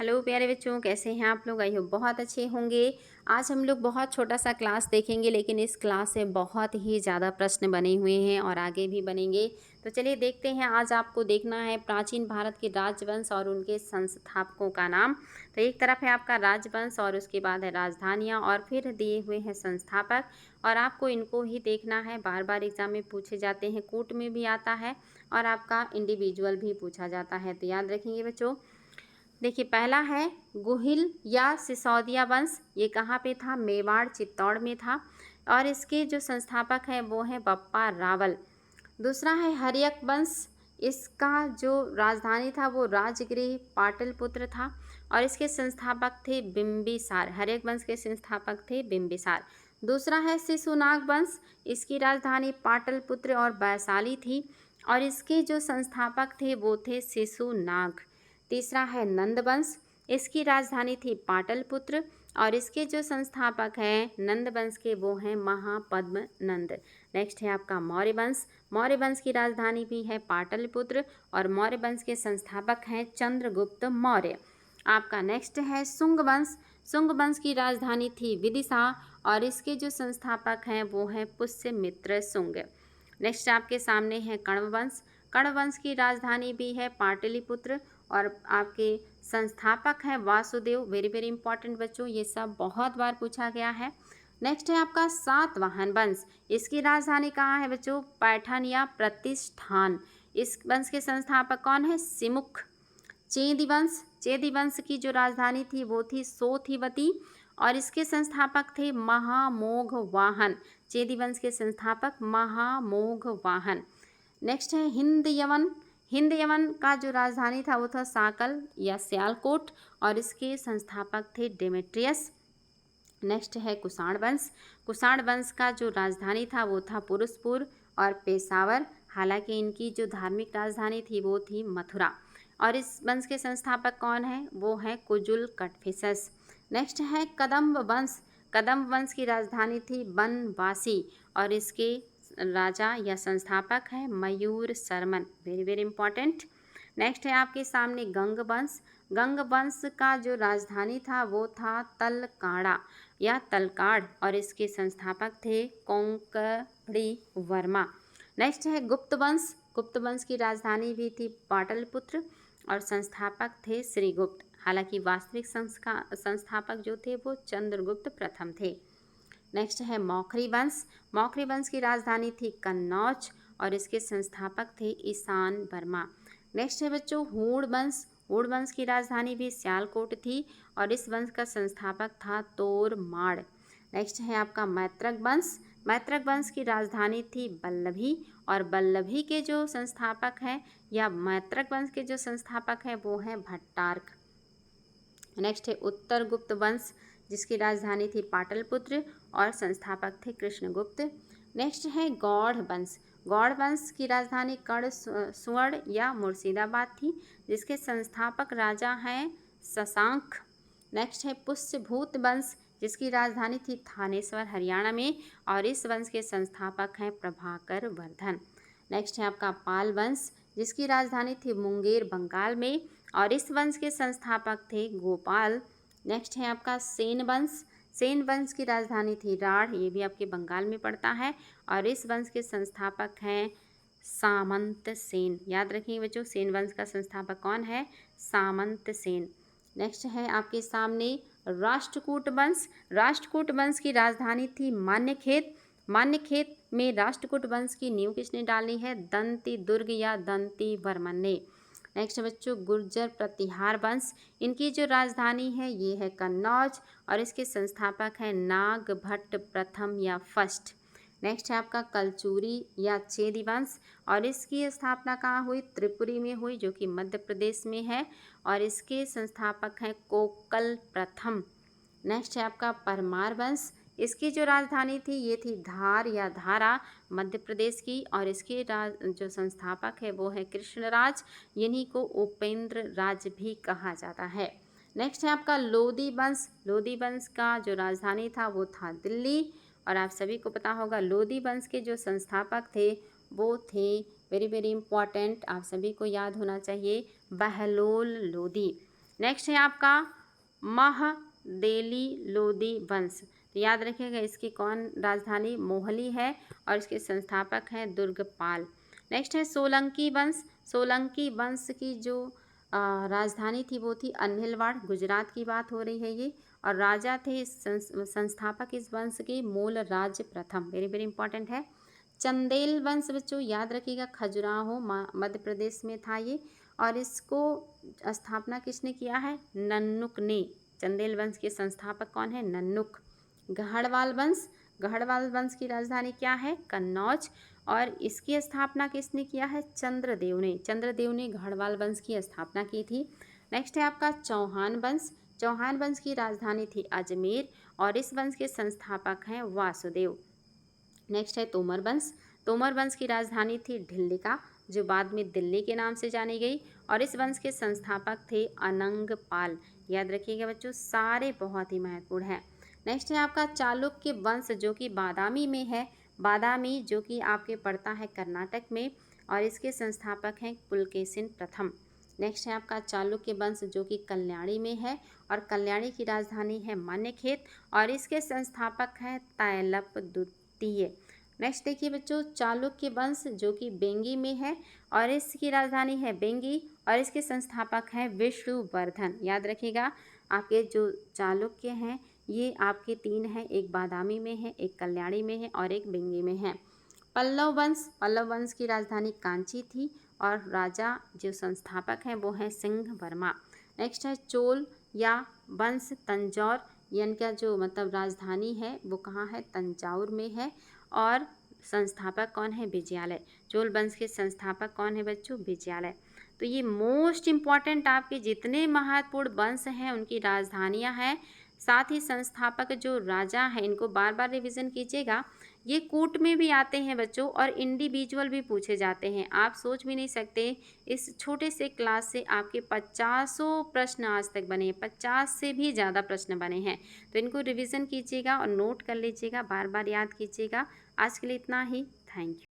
Hello प्यारे बच्चों, कैसे हैं आप लोग? आई होप बहुत अच्छे होंगे। आज हम लोग बहुत छोटा सा क्लास देखेंगे, लेकिन इस क्लास से बहुत ही ज़्यादा प्रश्न बने हुए हैं और आगे भी बनेंगे। तो चलिए देखते हैं। आज आपको देखना है प्राचीन भारत के राजवंश और उनके संस्थापकों का नाम। तो एक तरफ है आपका राजवंश और उसके बाद है राजधानियाँ और फिर दिए हुए हैं संस्थापक। और आपको इनको ही देखना है, बार बार एग्जाम में पूछे जाते हैं, कूट में भी आता है और आपका इंडिविजुअल भी पूछा जाता है। तो याद रखेंगे बच्चों। देखिए, पहला है गुहिल या सिसोदिया वंश। ये कहाँ पे था? मेवाड़ चित्तौड़ में था और इसके जो संस्थापक हैं वो हैं बप्पा रावल। दूसरा है हर्यक वंश। इसका जो राजधानी था वो राजगृह पाटलिपुत्र था और इसके संस्थापक थे बिंबिसार। हर्यक वंश के संस्थापक थे बिंबिसार। दूसरा है शिशुनाग वंश। इसकी राजधानी पाटलिपुत्र और वैशाली थी और इसके जो संस्थापक थे वो थे शिशुनाग। तीसरा है नंद वंश। इसकी राजधानी थी पाटलिपुत्र और इसके जो संस्थापक हैं नंद वंश के वो हैं महापद्म नंद। नेक्स्ट है आपका मौर्य वंश। मौर्य वंश की राजधानी भी है पाटलिपुत्र और मौर्य वंश के संस्थापक हैं चंद्रगुप्त मौर्य। आपका नेक्स्ट है शुंग वंश। शुंग वंश की राजधानी थी विदिशा और इसके जो संस्थापक हैं वो हैं पुष्यमित्र शुंग। नेक्स्ट आपके सामने है कण्व वंश। कण्व वंश की राजधानी भी है पाटलिपुत्र और आपके संस्थापक हैं वासुदेव। वेरी वेरी इंपॉर्टेंट बच्चों, ये सब बहुत बार पूछा गया है। नेक्स्ट है आपका सातवाहन वंश। इसकी राजधानी कहाँ है बच्चों? पैठन या प्रतिष्ठान। इस वंश के संस्थापक कौन है? सिमुख। चेदी वंश। चेदी वंश की जो राजधानी थी वो थी सोथिवती और इसके संस्थापक थे महामोघवाहन। चेदी वंश के संस्थापक महामोघवाहन। नेक्स्ट है हिंद यवन। हिंद यवन का जो राजधानी था वो था साकल या सियालकोट और इसके संस्थापक थे डेमेट्रियस। नेक्स्ट है कुषाण वंश। कुषाण वंश का जो राजधानी था वो था पुरुषपुर और पेशावर। हालांकि इनकी जो धार्मिक राजधानी थी वो थी मथुरा और इस वंश के संस्थापक कौन हैं? वो हैं कुजुल कटफिसस। नेक्स्ट है कदम्ब वंश। कदम्ब वंश की राजधानी थी बनवासी और इसके राजा या संस्थापक है Mayur Sharman. Very very important. Next है आपके सामने गंग वंश। गंग वंश का जो राजधानी था वो था तलकाड़ा या तलकाड़ और इसके संस्थापक थे कोंकणी वर्मा। नेक्स्ट है गुप्त वंश। गुप्त वंश की राजधानी भी थी पाटलिपुत्र और संस्थापक थे श्रीगुप्त। हालांकि वास्तविक संस्थापक जो थे वो चंद्रगुप्त प्रथम थे। नेक्स्ट है मौखरी वंश। मौखरी वंश की राजधानी थी कन्नौज और इसके संस्थापक थे ईशान वर्मा। नेक्स्ट है बच्चों हूण वंश। हूण वंश की राजधानी भी सियालकोट थी और इस वंश का संस्थापक था तोरमाड़। नेक्स्ट है आपका मैत्रक वंश। मैत्रक वंश की राजधानी थी बल्लभी और बल्लभी के जो संस्थापक हैं या मैत्रक वंश के जो संस्थापक हैं वो हैं भट्टार्क। नेक्स्ट है उत्तर गुप्त वंश जिसकी राजधानी थी पाटलिपुत्र और संस्थापक थे कृष्णगुप्त। नेक्स्ट है गौड़ वंश। गौड़ वंश की राजधानी कर्ण सुवर्ण या मुर्शिदाबाद थी जिसके संस्थापक राजा हैं शशांक। नेक्स्ट है पुष्यभूत वंश जिसकी राजधानी थी थानेश्वर हरियाणा में और इस वंश के संस्थापक हैं प्रभाकर वर्धन। नेक्स्ट है आपका पाल वंश जिसकी राजधानी थी मुंगेर बंगाल में और इस वंश के संस्थापक थे गोपाल। नेक्स्ट है आपका सेन वंश। सेन वंश की राजधानी थी राढ़, ये भी आपके बंगाल में पड़ता है और इस वंश के संस्थापक हैं सामंत सेन। याद रखिए बच्चों, सेन वंश का संस्थापक कौन है? सामंत सेन। नेक्स्ट है आपके सामने राष्ट्रकूट वंश। राष्ट्रकूट वंश की राजधानी थी मान्यखेत। मान्यखेत में राष्ट्रकूट वंश की नींव किसने डाली है? दंती दुर्ग या दंती वर्मन ने। नेक्स्ट बच्चों गुर्जर प्रतिहार वंश। इनकी जो राजधानी है ये है कन्नौज और इसके संस्थापक हैं नागभट्ट प्रथम या फर्स्ट। नेक्स्ट है आपका कलचूरी या चेदी वंश और इसकी स्थापना कहाँ हुई? त्रिपुरी में हुई जो कि मध्य प्रदेश में है और इसके संस्थापक हैं कोकल प्रथम। नेक्स्ट है आपका परमार वंश। इसकी जो राजधानी थी ये थी धार या धारा मध्य प्रदेश की और इसके जो संस्थापक है वो है कृष्णराज। इन्हीं को उपेंद्र राज भी कहा जाता है। नेक्स्ट है आपका लोदी वंश। लोदी वंश का जो राजधानी था वो था दिल्ली और आप सभी को पता होगा लोदी वंश के जो संस्थापक थे वो थे वेरी वेरी इंपॉर्टेंट, आप सभी को याद होना चाहिए, बहलोल लोदी। नेक्स्ट है आपका महदेली लोदी वंश। तो याद रखिएगा इसकी कौन राजधानी मोहली है और इसके संस्थापक हैं दुर्गपाल। नेक्स्ट है सोलंकी वंश। सोलंकी वंश की जो राजधानी थी वो थी अन्हिलवाड़, गुजरात की बात हो रही है ये। और राजा थे संस्थापक इस वंश के मूल राज्य प्रथम, वेरी वेरी इंपॉर्टेंट है। चंदेल वंश बच्चों याद रखिएगा खजुराहो मध्य प्रदेश में था ये, और इसको स्थापना किसने किया है? नन्नुक ने। चंदेल वंश के संस्थापक कौन है? नन्नुक। गढ़वाल वंश। गढ़वाल वंश की राजधानी क्या है? कन्नौज। और इसकी स्थापना किसने किया है? चंद्रदेव ने। चंद्रदेव ने गढ़वाल वंश की स्थापना की थी। नेक्स्ट है आपका चौहान वंश। चौहान वंश की राजधानी थी अजमेर और इस वंश के संस्थापक हैं वासुदेव। नेक्स्ट है तोमर वंश। तोमर वंश की राजधानी थी ढिल्लिका जो बाद में दिल्ली के नाम से जानी गई और इस वंश के संस्थापक थे अनंगपाल। याद रखिएगा बच्चों, सारे बहुत ही महत्वपूर्ण है। नेक्स्ट है आपका चालुक्य वंश जो कि बादामी में है। बादामी जो कि आपके पड़ता है कर्नाटक में और इसके संस्थापक हैं पुलकेशिन प्रथम। नेक्स्ट है आपका चालुक्य वंश जो कि कल्याणी में है और कल्याणी की राजधानी है मन्यखेत और इसके संस्थापक हैं तैलप द्वितीय। नेक्स्ट देखिए बच्चों, चालुक्य वंश जो कि बेंगी में है और इसकी राजधानी है बेंगी और इसके संस्थापक हैं विष्णुवर्धन। याद रखिएगा आपके जो चालुक्य हैं ये आपके तीन हैं, एक बादामी में है, एक कल्याणी में है और एक बेंगी में है। पल्लव वंश। पल्लव वंश की राजधानी कांची थी और राजा जो संस्थापक हैं वो हैं सिंह वर्मा। नेक्स्ट है चोल या वंश तंजौर, यानी का जो मतलब राजधानी है वो कहाँ है? तंजावुर में है और संस्थापक कौन है? विजयालय। चोल वंश के संस्थापक कौन है बच्चों? विजयालय। तो ये मोस्ट इम्पॉर्टेंट आपके जितने महत्वपूर्ण वंश हैं उनकी राजधानियां हैं, साथ ही संस्थापक जो राजा हैं इनको बार बार रिवीजन कीजिएगा। ये कूट में भी आते हैं बच्चों और इंडिविजुअल भी पूछे जाते हैं। आप सोच भी नहीं सकते इस छोटे से क्लास से आपके 50 प्रश्न आज तक बने, 50 से भी ज़्यादा प्रश्न बने हैं। तो इनको रिवीजन कीजिएगा और नोट कर लीजिएगा, बार बार याद कीजिएगा। आज के लिए इतना ही। Thank you.